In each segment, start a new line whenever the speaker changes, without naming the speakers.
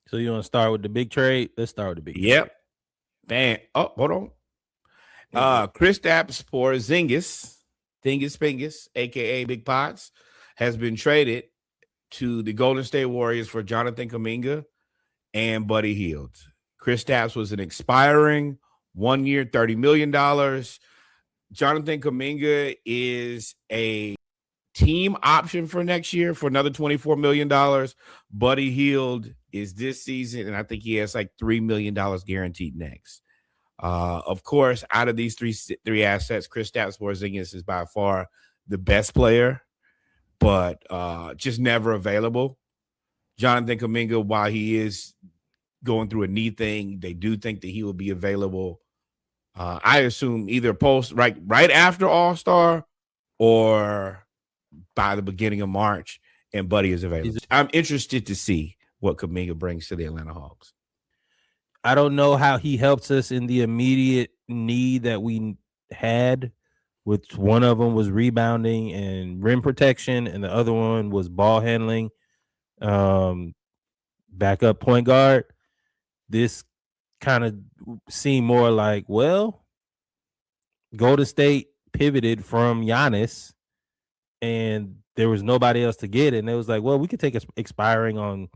So you want to start with the big trade? Let's start with the big trade.
Yep. Damn. Oh, hold on. Kristaps Porzingis, Dingus Pingus, aka Big Pots, has been traded to the Golden State Warriors for Jonathan Kuminga and Buddy Hield. Kristaps was an expiring 1 year, $30 million. Jonathan Kuminga is a team option for next year for another $24 million. Buddy Hield is this season, and I think he has like $3 million guaranteed next. Of course, out of these three assets, Kristaps Porzingis is by far the best player, but just never available. Jonathan Kuminga, while he is going through a knee thing, they do think that he will be available. I assume either right after All-Star or by the beginning of March, and Buddy is available. I'm interested to see what Kuminga brings to the Atlanta Hawks.
I don't know how he helps us in the immediate need that we had, which one of them was rebounding and rim protection, and the other one was ball handling, backup point guard. This kind of seemed more like, well, Golden State pivoted from Giannis, and there was nobody else to get it. And it was like, well, we could take expiring on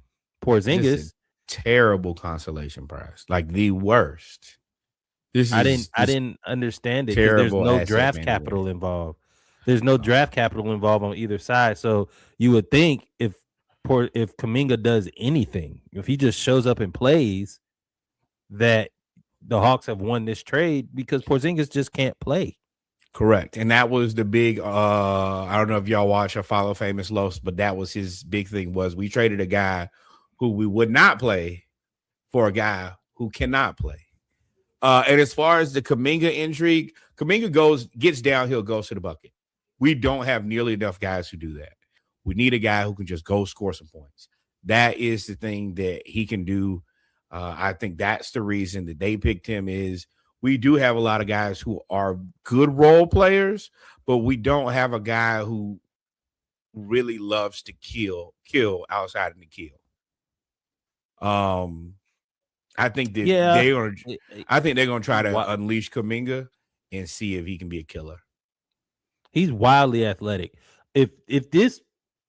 Porzingis.
Terrible consolation prize, like the worst.
I didn't understand it because there's no draft capital involved. There's no draft capital involved on either side. So you would think if Kuminga does anything, if he just shows up and plays, that the Hawks have won this trade because Porzingis just can't play.
Correct. And that was the big I don't know if y'all watch or follow Famous Los, but that was his big thing, was we traded a guy who we would not play for a guy who cannot play. And as far as the Kuminga intrigue, Kuminga gets downhill, goes to the bucket. We don't have nearly enough guys who do that. We need a guy who can just go score some points. That is the thing that he can do. I think that's the reason that they picked him. Is we do have a lot of guys who are good role players, but we don't have a guy who really loves to kill outside of the kill. I think that they're gonna try to unleash Kuminga and see if he can be a killer.
He's wildly athletic. If this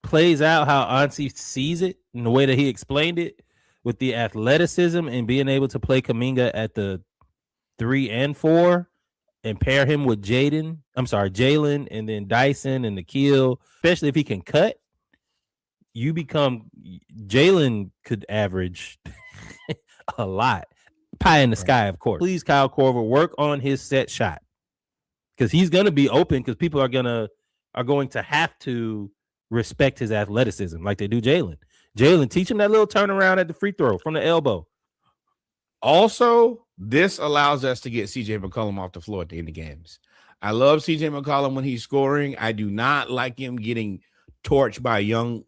plays out how Ansi sees it in the way that he explained it, with the athleticism and being able to play Kuminga at the 3 and 4 and pair him with Jalen, and then Dyson and Nikhil, especially if he can cut, Jalen could average a lot. Pie in the sky, of course. Please, Kyle Korver, work on his set shot, because he's going to be open, because people are going to have to respect his athleticism like they do Jalen. Jalen, teach him that little turnaround at the free throw from the elbow.
Also, this allows us to get CJ McCollum off the floor at the end of games. I love CJ McCollum when he's scoring. I do not like him getting torched by young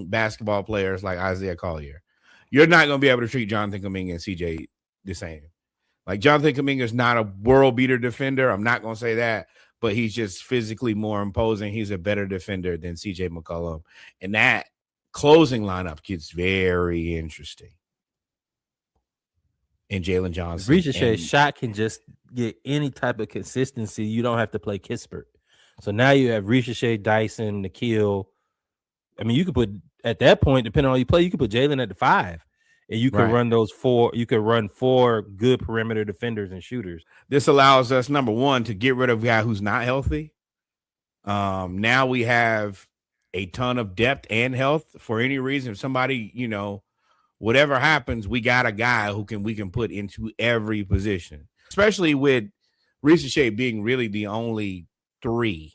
basketball players like Isaiah Collier. You're not going to be able to treat Jonathan Kuminga and CJ the same. Like, Jonathan Kuminga is not a world beater defender. I'm not going to say that, but he's just physically more imposing. He's a better defender than CJ McCollum. And that closing lineup gets very interesting. And Jalen Johnson.
Ricochet's shot can just get any type of consistency. You don't have to play Kispert. So now you have Ricochet, Dyson, Nikhil. I mean, you could put, at that point, depending on how you play, you could put Jalen at the 5. And you could run those 4. You could run 4 good perimeter defenders and shooters.
This allows us, number one, to get rid of a guy who's not healthy. Now we have a ton of depth and health for any reason. If somebody, whatever happens, we got a guy who we can put into every position, especially with Ricochet being really the only 3,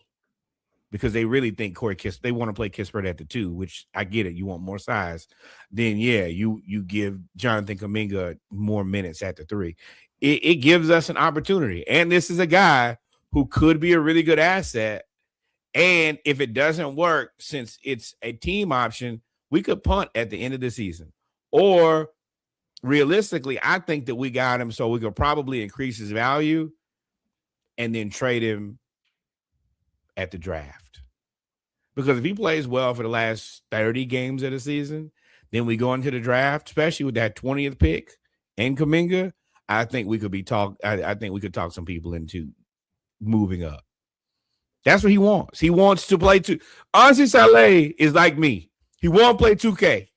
because they really think they want to play Kispert at the 2, which I get it. You want more size. Then, you give Jonathan Kuminga more minutes at the 3. It gives us an opportunity. And this is a guy who could be a really good asset. And if it doesn't work, since it's a team option, we could punt at the end of the season. Or realistically, I think that we got him so we could probably increase his value and then trade him at the draft. Because if he plays well for the last 30 games of the season, then we go into the draft, especially with that 20th pick and Kuminga. I think we could I think we could talk some people into moving up. That's what he wants. He wants to play Ansi Saleh is like me. He won't play 2K.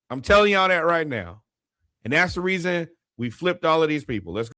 I'm telling y'all that right now. And that's the reason we flipped all of these people. Let's